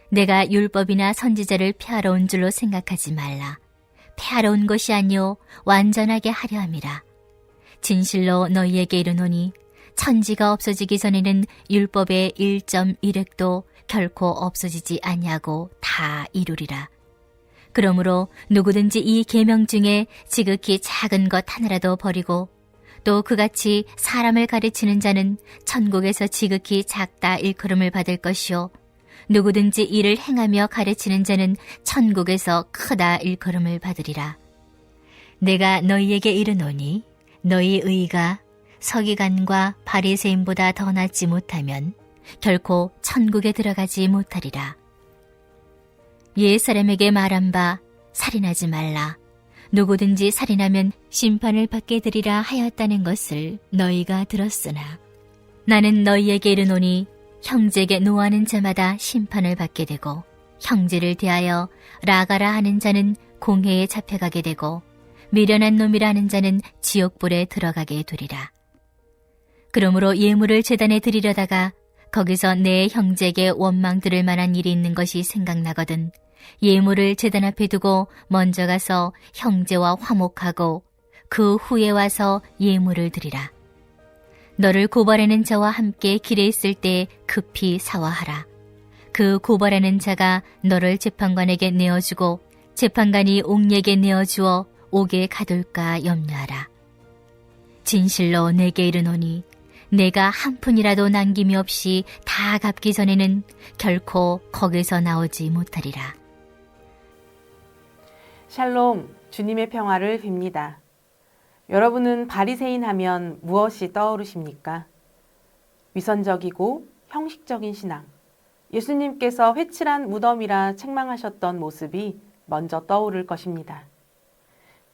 내가 율법이나 선지자를 폐하러 온 줄로 생각하지 말라. 폐하러 온 것이 아니요 완전하게 하려 함이라. 진실로 너희에게 이르노니 천지가 없어지기 전에는 율법의 1.1획도 결코 없어지지 아니하고 다 이루리라. 그러므로 누구든지 이 계명 중에 지극히 작은 것 하나라도 버리고 또 그같이 사람을 가르치는 자는 천국에서 지극히 작다 일컬음을 받을 것이요 누구든지 이를 행하며 가르치는 자는 천국에서 크다 일컬음을 받으리라. 내가 너희에게 이르노니 너희 의가 서기관과 바리새인보다 더 낫지 못하면 결코 천국에 들어가지 못하리라. 옛 사람에게 말한 바 살인하지 말라. 누구든지 살인하면 심판을 받게 되리라 하였다는 것을 너희가 들었으나 나는 너희에게 이르노니 형제에게 노하는 자마다 심판을 받게 되고 형제를 대하여 라가라 하는 자는 공회에 잡혀가게 되고 미련한 놈이라 하는 자는 지옥불에 들어가게 되리라. 그러므로 예물을 제단에 드리려다가 거기서 내 형제에게 원망 들을 만한 일이 있는 것이 생각나거든 예물을 제단 앞에 두고 먼저 가서 형제와 화목하고 그 후에 와서 예물을 드리라. 너를 고발하는 자와 함께 길에 있을 때 급히 사화하라. 그 고발하는 자가 너를 재판관에게 내어주고 재판관이 옥리에게 내어주어 옥에 가둘까 염려하라. 진실로 내게 이르노니 내가 한 푼이라도 남김이 없이 다 갚기 전에는 결코 거기서 나오지 못하리라. 샬롬, 주님의 평화를 빕니다. 여러분은 바리새인 하면 무엇이 떠오르십니까? 위선적이고 형식적인 신앙, 예수님께서 회칠한 무덤이라 책망하셨던 모습이 먼저 떠오를 것입니다.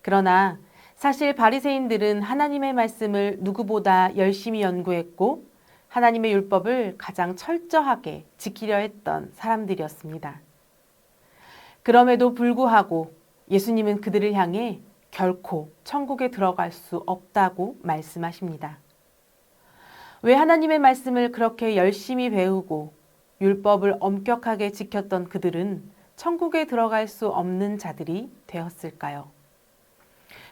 그러나 사실 바리새인들은 하나님의 말씀을 누구보다 열심히 연구했고 하나님의 율법을 가장 철저하게 지키려 했던 사람들이었습니다. 그럼에도 불구하고 예수님은 그들을 향해 결코 천국에 들어갈 수 없다고 말씀하십니다. 왜 하나님의 말씀을 그렇게 열심히 배우고 율법을 엄격하게 지켰던 그들은 천국에 들어갈 수 없는 자들이 되었을까요?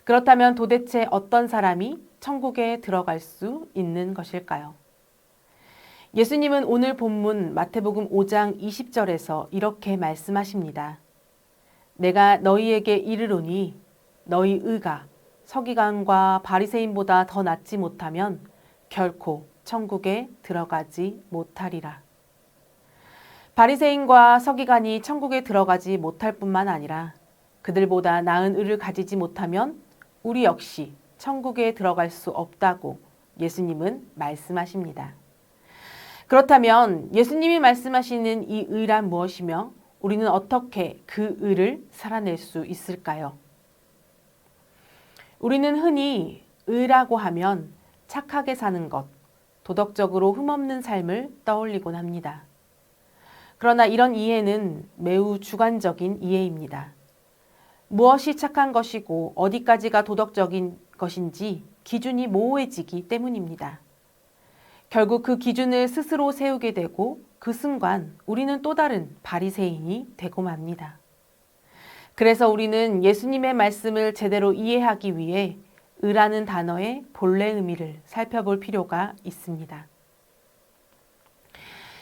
그렇다면 도대체 어떤 사람이 천국에 들어갈 수 있는 것일까요? 예수님은 오늘 본문 마태복음 5장 20절에서 이렇게 말씀하십니다. 내가 너희에게 이르노니 너희 의가 서기관과 바리새인보다 더 낫지 못하면 결코 천국에 들어가지 못하리라. 바리새인과 서기관이 천국에 들어가지 못할 뿐만 아니라 그들보다 나은 의를 가지지 못하면 우리 역시 천국에 들어갈 수 없다고 예수님은 말씀하십니다. 그렇다면 예수님이 말씀하시는 이 의란 무엇이며 우리는 어떻게 그 의를 살아낼 수 있을까요? 우리는 흔히 의라고 하면 착하게 사는 것, 도덕적으로 흠없는 삶을 떠올리곤 합니다. 그러나 이런 이해는 매우 주관적인 이해입니다. 무엇이 착한 것이고 어디까지가 도덕적인 것인지 기준이 모호해지기 때문입니다. 결국 그 기준을 스스로 세우게 되고 그 순간 우리는 또 다른 바리새인이 되고 맙니다. 그래서 우리는 예수님의 말씀을 제대로 이해하기 위해 의라는 단어의 본래 의미를 살펴볼 필요가 있습니다.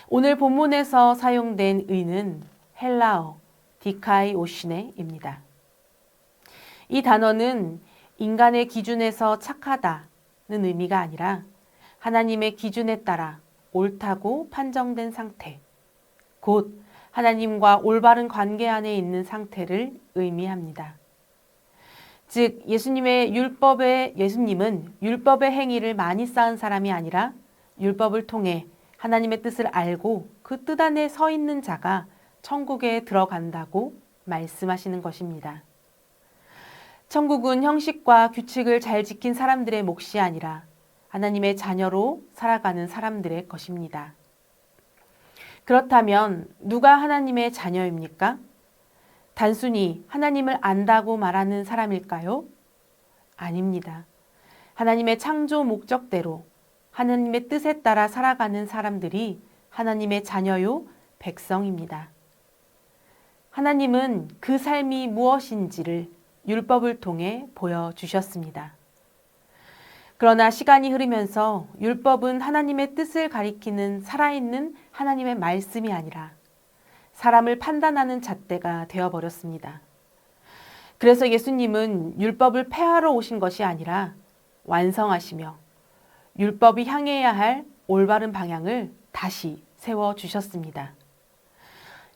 오늘 본문에서 사용된 의는 헬라어 디카이오시네입니다. 이 단어는 인간의 기준에서 착하다는 의미가 아니라 하나님의 기준에 따라 옳다고 판정된 상태, 곧 하나님과 올바른 관계 안에 있는 상태를 의미합니다. 즉 예수님은 율법의 행위를 많이 쌓은 사람이 아니라 율법을 통해 하나님의 뜻을 알고 그 뜻 안에 서 있는 자가 천국에 들어간다고 말씀하시는 것입니다. 천국은 형식과 규칙을 잘 지킨 사람들의 몫이 아니라 하나님의 자녀로 살아가는 사람들의 것입니다. 그렇다면 누가 하나님의 자녀입니까? 단순히 하나님을 안다고 말하는 사람일까요? 아닙니다. 하나님의 창조 목적대로 하나님의 뜻에 따라 살아가는 사람들이 하나님의 자녀요 백성입니다. 하나님은 그 삶이 무엇인지를 율법을 통해 보여주셨습니다. 그러나 시간이 흐르면서 율법은 하나님의 뜻을 가리키는 살아있는 하나님의 말씀이 아니라 사람을 판단하는 잣대가 되어버렸습니다. 그래서 예수님은 율법을 폐하러 오신 것이 아니라 완성하시며 율법이 향해야 할 올바른 방향을 다시 세워주셨습니다.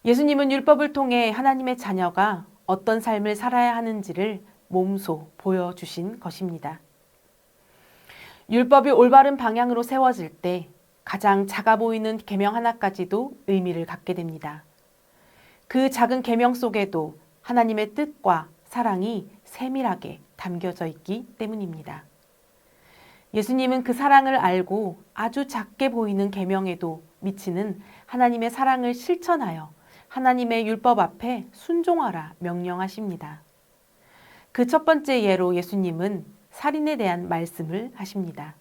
예수님은 율법을 통해 하나님의 자녀가 어떤 삶을 살아야 하는지를 몸소 보여주신 것입니다. 율법이 올바른 방향으로 세워질 때 가장 작아 보이는 계명 하나까지도 의미를 갖게 됩니다. 그 작은 계명 속에도 하나님의 뜻과 사랑이 세밀하게 담겨져 있기 때문입니다. 예수님은 그 사랑을 알고 아주 작게 보이는 계명에도 미치는 하나님의 사랑을 실천하여 하나님의 율법 앞에 순종하라 명령하십니다. 그 첫 번째 예로 예수님은 살인에 대한 말씀을 하십니다.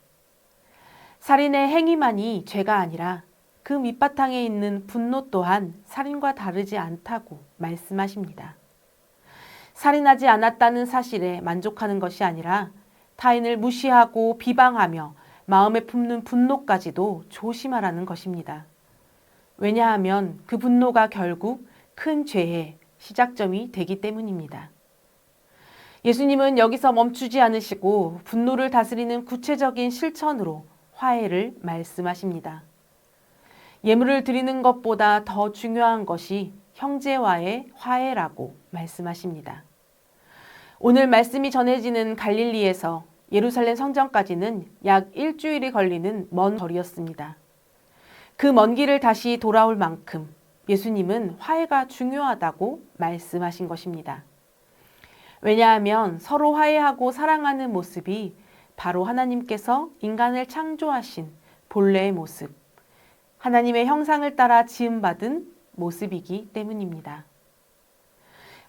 살인의 행위만이 죄가 아니라 그 밑바탕에 있는 분노 또한 살인과 다르지 않다고 말씀하십니다. 살인하지 않았다는 사실에 만족하는 것이 아니라 타인을 무시하고 비방하며 마음에 품는 분노까지도 조심하라는 것입니다. 왜냐하면 그 분노가 결국 큰 죄의 시작점이 되기 때문입니다. 예수님은 여기서 멈추지 않으시고 분노를 다스리는 구체적인 실천으로 화해를 말씀하십니다. 예물을 드리는 것보다 더 중요한 것이 형제와의 화해라고 말씀하십니다. 오늘 말씀이 전해지는 갈릴리에서 예루살렘 성전까지는 약 일주일이 걸리는 먼 거리였습니다. 그 먼 길을 다시 돌아올 만큼 예수님은 화해가 중요하다고 말씀하신 것입니다. 왜냐하면 서로 화해하고 사랑하는 모습이 바로 하나님께서 인간을 창조하신 본래의 모습, 하나님의 형상을 따라 지음받은 모습이기 때문입니다.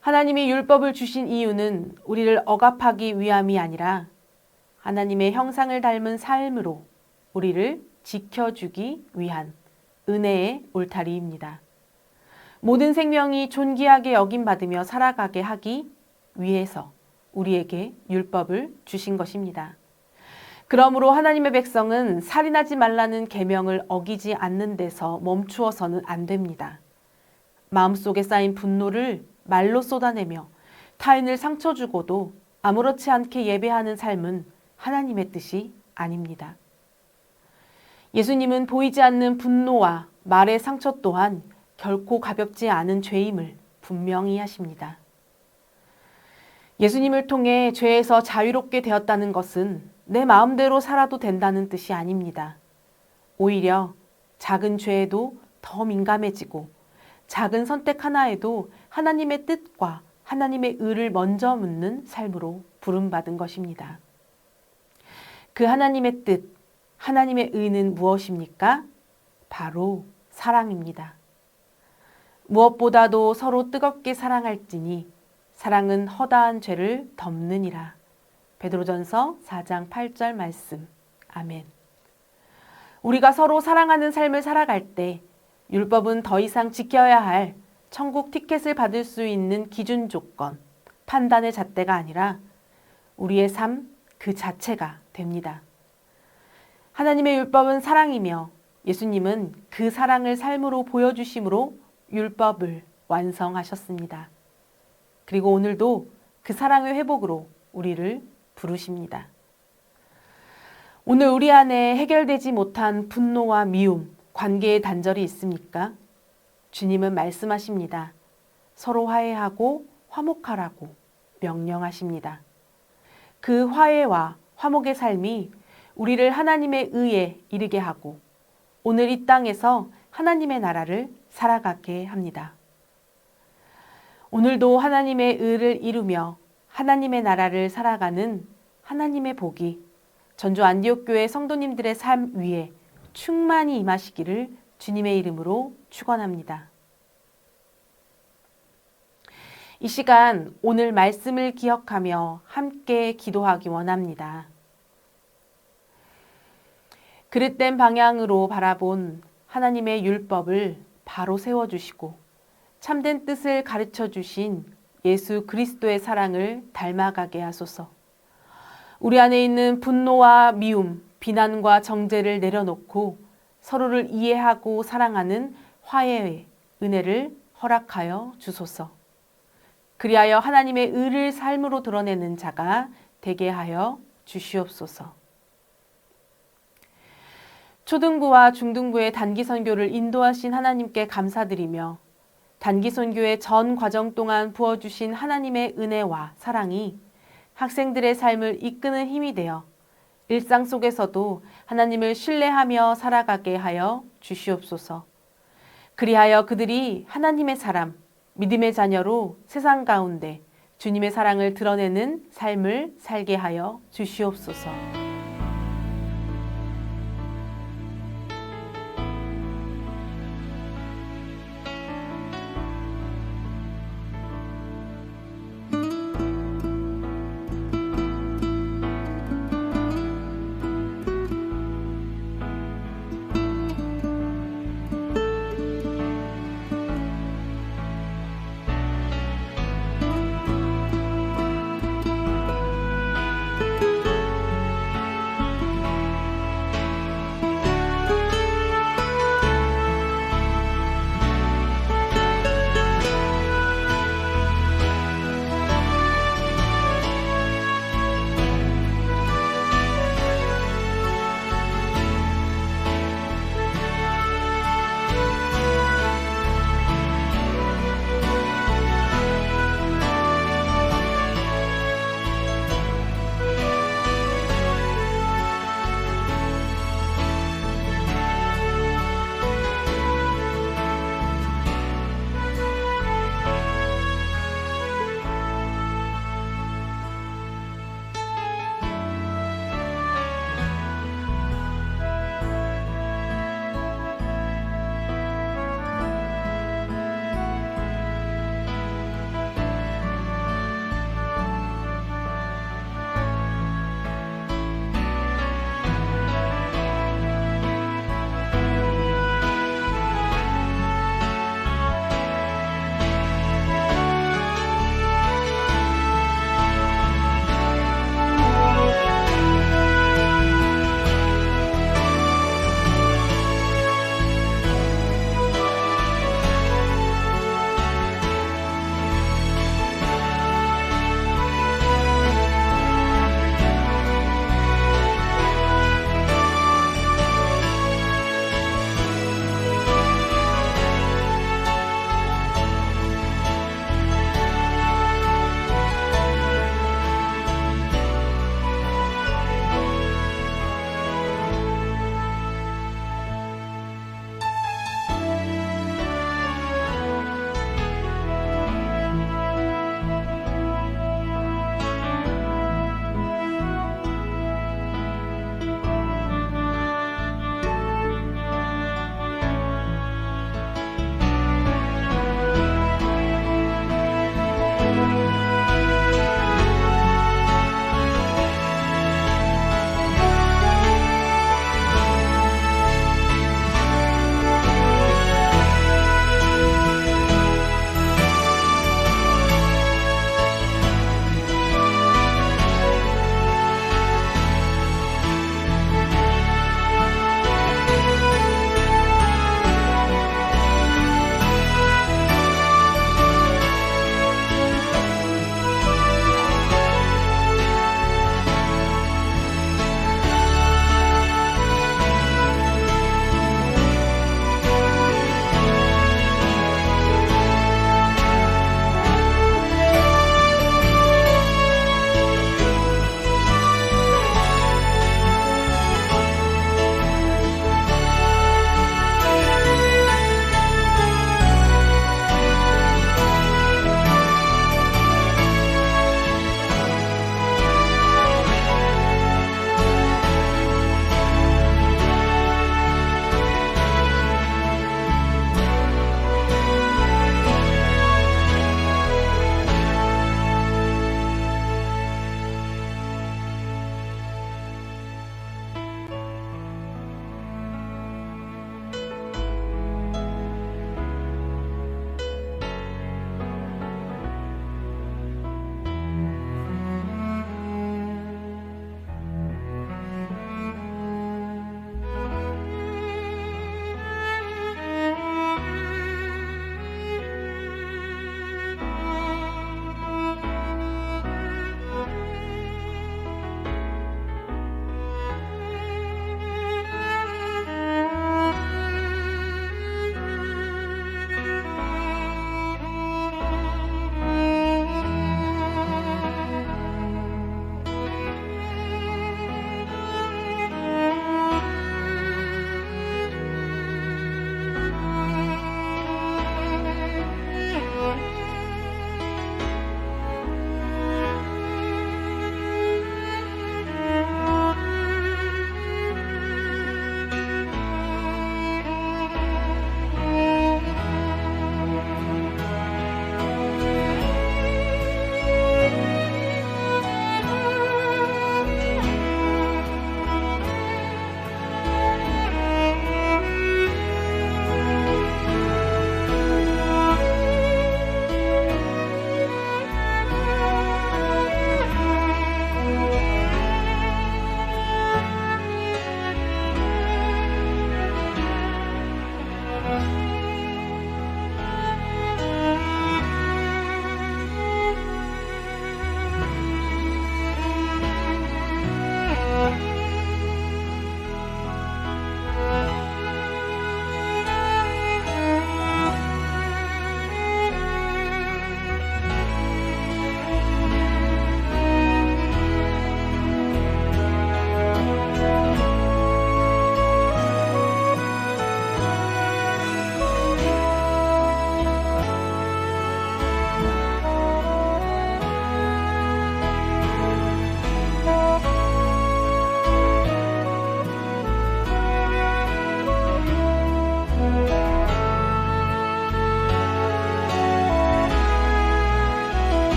하나님이 율법을 주신 이유는 우리를 억압하기 위함이 아니라 하나님의 형상을 닮은 삶으로 우리를 지켜주기 위한 은혜의 울타리입니다. 모든 생명이 존귀하게 여김받으며 살아가게 하기 위해서 우리에게 율법을 주신 것입니다. 그러므로 하나님의 백성은 살인하지 말라는 계명을 어기지 않는 데서 멈추어서는 안 됩니다. 마음속에 쌓인 분노를 말로 쏟아내며 타인을 상처 주고도 아무렇지 않게 예배하는 삶은 하나님의 뜻이 아닙니다. 예수님은 보이지 않는 분노와 말의 상처 또한 결코 가볍지 않은 죄임을 분명히 하십니다. 예수님을 통해 죄에서 자유롭게 되었다는 것은 내 마음대로 살아도 된다는 뜻이 아닙니다. 오히려 작은 죄에도 더 민감해지고 작은 선택 하나에도 하나님의 뜻과 하나님의 의를 먼저 묻는 삶으로 부름받은 것입니다. 그 하나님의 뜻, 하나님의 의는 무엇입니까? 바로 사랑입니다. 무엇보다도 서로 뜨겁게 사랑할지니 사랑은 허다한 죄를 덮느니라. 베드로전서 4장 8절 말씀. 아멘. 우리가 서로 사랑하는 삶을 살아갈 때 율법은 더 이상 지켜야 할 천국 티켓을 받을 수 있는 기준 조건, 판단의 잣대가 아니라 우리의 삶 그 자체가 됩니다. 하나님의 율법은 사랑이며 예수님은 그 사랑을 삶으로 보여주심으로 율법을 완성하셨습니다. 그리고 오늘도 그 사랑의 회복으로 우리를 부르십니다. 오늘 우리 안에 해결되지 못한 분노와 미움, 관계의 단절이 있습니까? 주님은 말씀하십니다. 서로 화해하고 화목하라고 명령하십니다. 그 화해와 화목의 삶이 우리를 하나님의 의에 이르게 하고 오늘 이 땅에서 하나님의 나라를 살아가게 합니다. 오늘도 하나님의 의를 이루며 하나님의 나라를 살아가는 하나님의 복이 전주 안디옥교회 성도님들의 삶 위에 충만히 임하시기를 주님의 이름으로 축원합니다. 이 시간 오늘 말씀을 기억하며 함께 기도하기 원합니다. 그릇된 방향으로 바라본 하나님의 율법을 바로 세워주시고 참된 뜻을 가르쳐 주신 예수 그리스도의 사랑을 닮아가게 하소서. 우리 안에 있는 분노와 미움, 비난과 정죄를 내려놓고 서로를 이해하고 사랑하는 화해의 은혜를 허락하여 주소서. 그리하여 하나님의 의를 삶으로 드러내는 자가 되게 하여 주시옵소서. 초등부와 중등부의 단기 선교를 인도하신 하나님께 감사드리며 단기 선교의 전 과정 동안 부어주신 하나님의 은혜와 사랑이 학생들의 삶을 이끄는 힘이 되어 일상 속에서도 하나님을 신뢰하며 살아가게 하여 주시옵소서. 그리하여 그들이 하나님의 사람, 믿음의 자녀로 세상 가운데 주님의 사랑을 드러내는 삶을 살게 하여 주시옵소서.